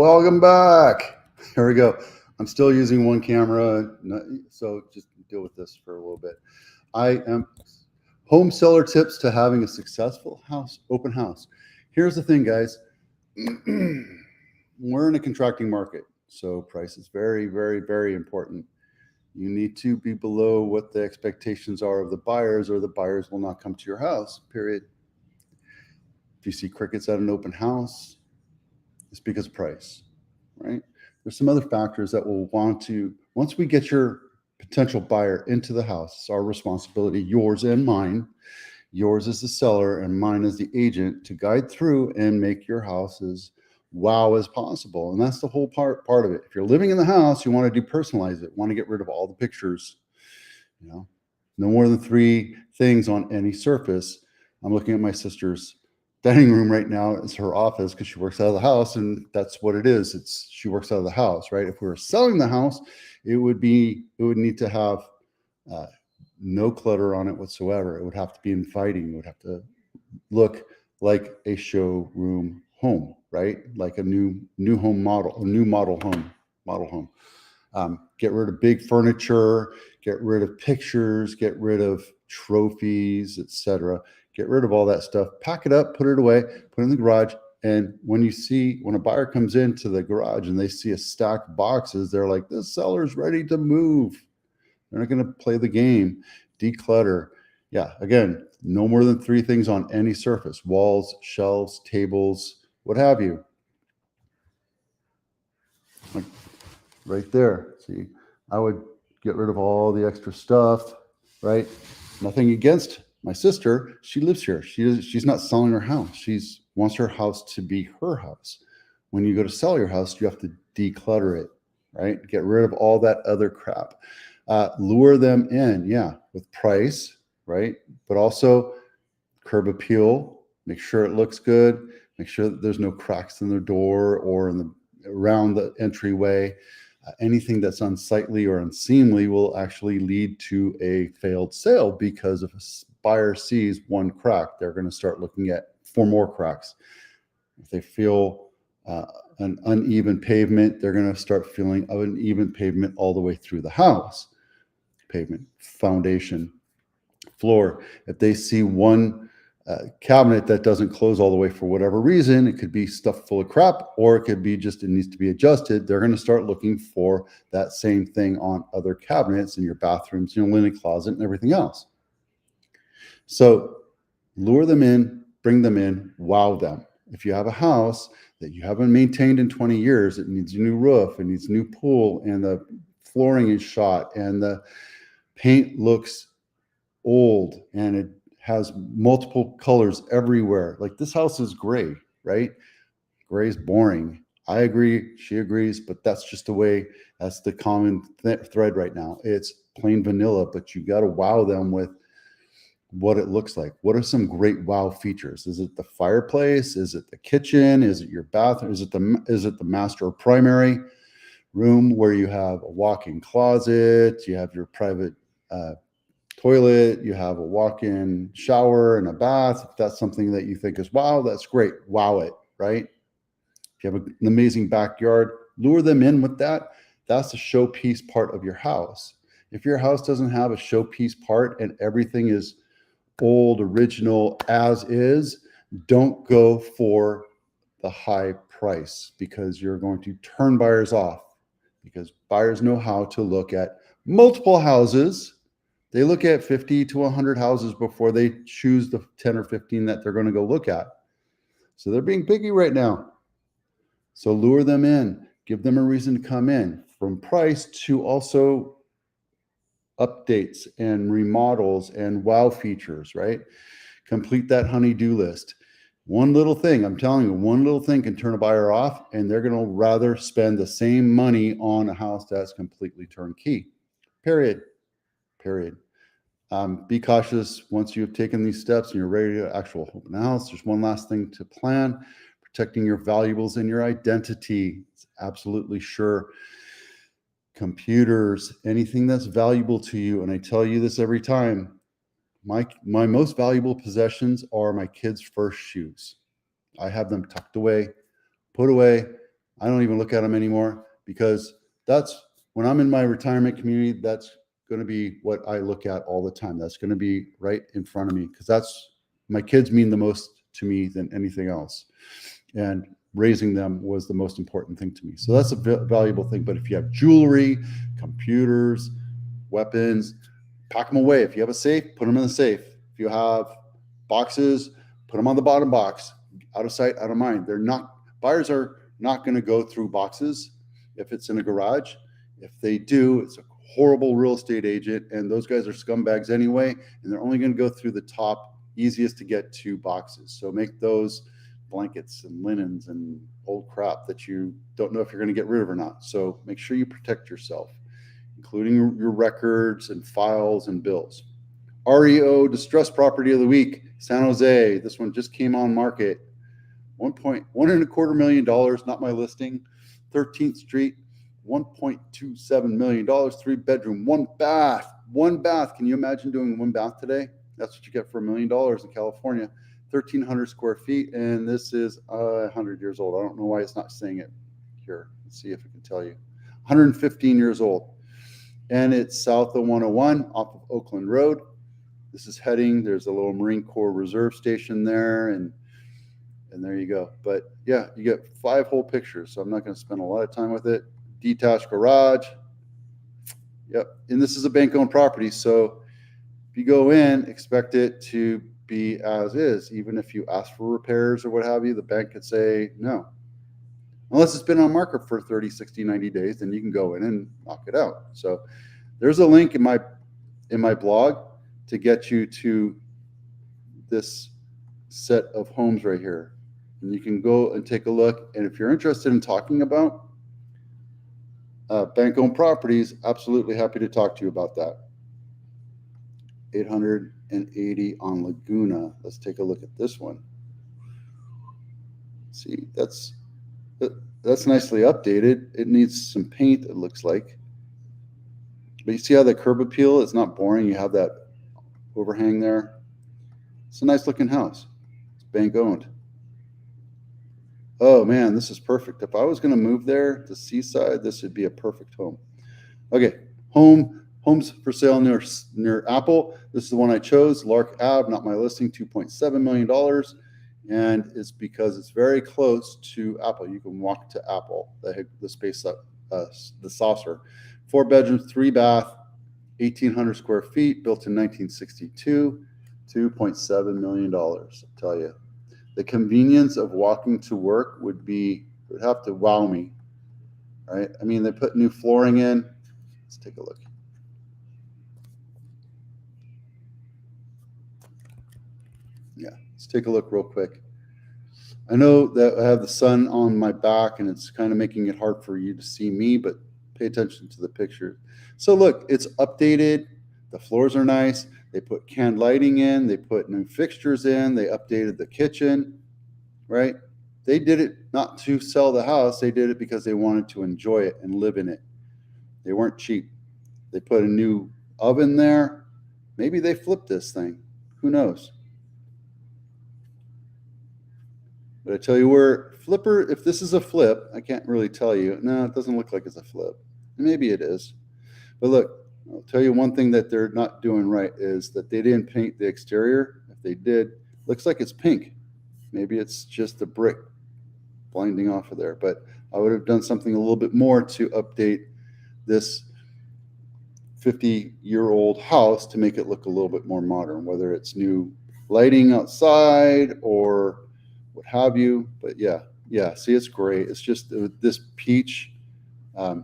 Welcome back. Here we go. I'm still using one camera, so just deal with this for a little bit. I am home seller tips to having a successful open house. Here's the thing, guys. We're in a contracting market, so price is very, very, very important. You need to be below what the expectations are of the buyers, or the buyers will not come to your house, period. If you see crickets at an open house, it's because of price, right? There's some other factors that we'll want to, once we get your potential buyer into the house, it's our responsibility, yours and mine, yours as the seller and mine as the agent, to guide through and make your house as wow as possible. And that's the whole part of it. If you're living in the house, you want to depersonalize it, want to get rid of all the pictures, no more than 3 things on any surface. I'm looking at my sister's dining room right now. It's her office because she works out of the house, and that's what it is. She works out of the house, right? If we were selling the house, it would need to have no clutter on it whatsoever. It would have to be inviting. It would have to look like a showroom home, right? Like a new home model, a new model home. Get rid of big furniture, get rid of pictures, get rid of trophies, etc. Get rid of all that stuff, pack it up, put it away, put it in the garage. And when a buyer comes into the garage and they see a stack of boxes, they're like, this seller's ready to move. They're not going to play the game. Declutter. Yeah, again, no more than 3 things on any surface: walls, shelves, tables, what have you. Like right there. See, I would get rid of all the extra stuff, right? Nothing against my sister. She lives here. She's not selling her house. She wants her house to be her house. When you go to sell your house, you have to declutter it, right? Get rid of all that other crap. Lure them in, yeah, with price, right? But also curb appeal. Make sure it looks good. Make sure that there's no cracks in the door or around the entryway. Anything that's unsightly or unseemly will actually lead to a failed sale, because if a buyer sees one crack, they're going to start looking for more cracks. If they feel an uneven pavement, they're going to start feeling uneven pavement all the way through the house. Pavement, foundation, floor. If they see one cabinet that doesn't close all the way for whatever reason, it could be stuffed full of crap, or it could be just it needs to be adjusted. They're going to start looking for that same thing on other cabinets in your bathrooms, your linen closet, and everything else. So lure them in, bring them in, wow them. If you have a house that you haven't maintained in 20 years, it needs a new roof, it needs a new pool, and the flooring is shot, and the paint looks old, and it has multiple colors everywhere. Like, this house is gray, right? Gray is boring. I agree. She agrees, but that's just the way, that's the common thread right now. It's plain vanilla, but you got to wow them with what it looks like. What are some great wow features? Is it the fireplace? Is it the kitchen? Is it your bathroom? Is it the master or primary room where you have a walk-in closet, you have your private toilet, you have a walk-in shower and a bath? If that's something that you think is wow, that's great. Wow it, right? If you have an amazing backyard, lure them in with that. That's the showpiece part of your house. If your house doesn't have a showpiece part and everything is old, original, as is, don't go for the high price, because you're going to turn buyers off, because buyers know how to look at multiple houses. They look at 50 to 100 houses before they choose the 10 or 15 that they're going to go look at. So they're being picky right now. So lure them in, give them a reason to come in, from price to also updates and remodels and wow features, right? Complete that honey-do list. One little thing, I'm telling you, one little thing can turn a buyer off, and they're going to rather spend the same money on a house that's completely turnkey. Period. Be cautious once you've taken these steps and you're ready to actual open house. There's one last thing to plan: protecting your valuables and your identity. It's absolutely sure. Computers, anything that's valuable to you. And I tell you this every time, my most valuable possessions are my kids' first shoes. I have them tucked away, put away. I don't even look at them anymore, because that's when I'm in my retirement community, that's going to be what I look at all the time. That's going to be right in front of me, because that's, my kids mean the most to me than anything else. And raising them was the most important thing to me. So that's a valuable thing. But if you have jewelry, computers, weapons, pack them away. If you have a safe, put them in the safe. If you have boxes, put them on the bottom box. Out of sight, out of mind. Buyers are not going to go through boxes if it's in a garage. If they do, it's a horrible real estate agent, and those guys are scumbags anyway, and they're only going to go through the top, easiest to get to boxes. So make those blankets and linens and old crap that you don't know if you're going to get rid of or not. So make sure you protect yourself, including your records and files and bills. REO distressed property of the week, San Jose. This one just came on market. $1.25 million, not my listing. 13th Street, $1.27 million, 3-bedroom, 1 bath. 1 bath. Can you imagine doing 1 bath today? That's what you get for $1 million in California. 1,300 square feet, and this is 100 years old. I don't know why it's not saying it here. Let's see if it can tell you. 115 years old. And it's south of 101 off of Oakland Road. This is heading, there's a little Marine Corps Reserve station there, and there you go. But yeah, you get 5 whole pictures, so I'm not going to spend a lot of time with it. Detached garage. Yep. And this is a bank-owned property, so if you go in, expect it to be as is. Even if you ask for repairs or what have you, the bank could say no. Unless it's been on market for 30, 60, 90 days, then you can go in and knock it out. So there's a link in my blog to get you to this set of homes right here. And you can go and take a look. And if you're interested in talking about bank-owned properties, absolutely happy to talk to you about that. 880 on Laguna. Let's take a look at this one. See, that's nicely updated. It needs some paint, it looks like. But you see how the curb appeal is not boring? You have that overhang there. It's a nice looking house. It's bank owned. Oh man, this is perfect. If I was going to move there to Seaside, this would be a perfect home. Okay, homes for sale near Apple. This is the one I chose, Lark Ave, not my listing, $2.7 million. And it's because it's very close to Apple. You can walk to Apple, the space up, the saucer. 4 bedrooms, 3 bath, 1,800 square feet, built in 1962, $2.7 million, I'll tell you. The convenience of walking to work would have to wow me, right? I mean, they put new flooring in. Let's take a look. Yeah, let's take a look real quick. I know that I have the sun on my back and it's kind of making it hard for you to see me, but pay attention to the picture. So look, it's updated. The floors are nice. They put canned lighting in. They put new fixtures in. They updated the kitchen, right? They did it not to sell the house. They did it because they wanted to enjoy it and live in it. They weren't cheap. They put a new oven there. Maybe they flipped this thing. Who knows? But I tell you where, flipper, if this is a flip, I can't really tell you. No, it doesn't look like it's a flip. Maybe it is. But look, I'll tell you one thing that they're not doing right is that they didn't paint the exterior. If they did, looks like it's pink. Maybe it's just a brick blinding off of there. But I would have done something a little bit more to update this 50-year-old house to make it look a little bit more modern, whether it's new lighting outside or what have you. But yeah, see, it's great. It's just this peach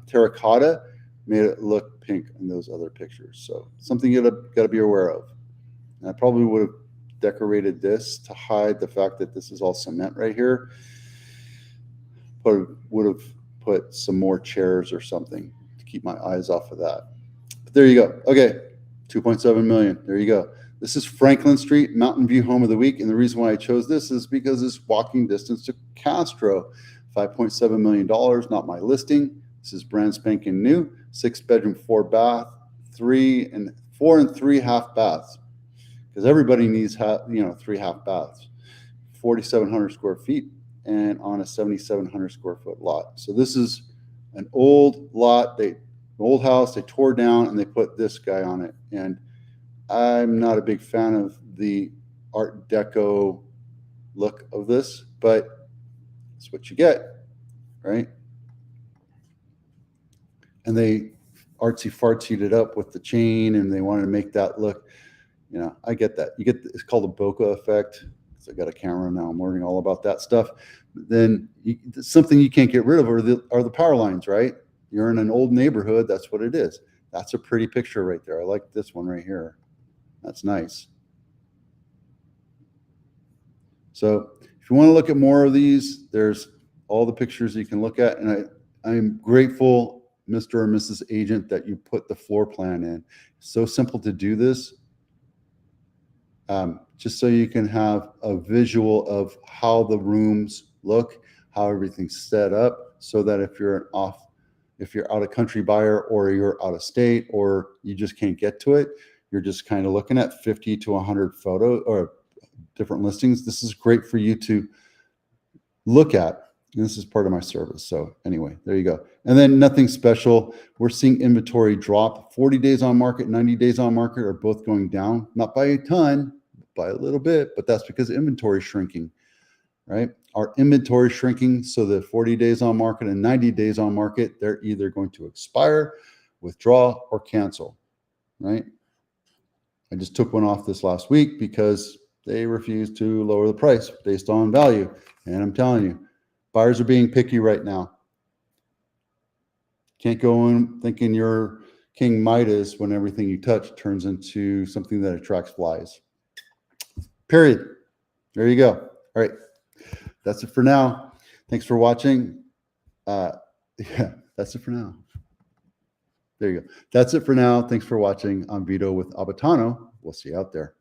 terracotta made it look pink in those other pictures. So something you got to be aware of. And I probably would have decorated this to hide the fact that this is all cement right here, but would have put some more chairs or something to keep my eyes off of that. But there you go. Okay, 2.7 million. There you go. This is Franklin Street, Mountain View Home of the Week. And the reason why I chose this is because it's walking distance to Castro. $5.7 million, not my listing. This is brand spanking new. 6-bedroom, 4 bath, 4 and 3 half baths. Because everybody needs 3 half baths. 4,700 square feet. and on a 7,700 square foot lot. So this is an old lot, an old house they tore down and they put this guy on it. And I'm not a big fan of the Art Deco look of this, but it's what you get, right? And they artsy fartsied it up with the chain, and they wanted to make that look, you know, I get that. You get, it's called a bokeh effect. So I got a camera now, I'm learning all about that stuff. But then something you can't get rid of are the power lines, right? You're in an old neighborhood, that's what it is. That's a pretty picture right there. I like this one right here. That's nice. So if you want to look at more of these, there's all the pictures you can look at. And I'm grateful, Mr. or Mrs. Agent, that you put the floor plan in. It's so simple to do this. Just so you can have a visual of how the rooms look, how everything's set up, so that if you're out of country buyer, or you're out of state, or you just can't get to it, you're just kind of looking at 50 to 100 photos or different listings. This is great for you to look at. And this is part of my service. So anyway, there you go. And then nothing special. We're seeing inventory drop. 40 days on market, 90 days on market are both going down, not by a ton, by a little bit, but that's because inventory is shrinking, right? Our inventory is shrinking, so the 40 days on market and 90 days on market, they're either going to expire, withdraw, or cancel, right? I just took one off this last week because they refused to lower the price based on value. And I'm telling you, buyers are being picky right now. Can't go in thinking you're King Midas when everything you touch turns into something that attracts flies. Period. There you go. All right. That's it for now. Thanks for watching. Yeah, that's it for now. There you go. That's it for now. Thanks for watching. I'm Vito with Abitano. We'll see you out there.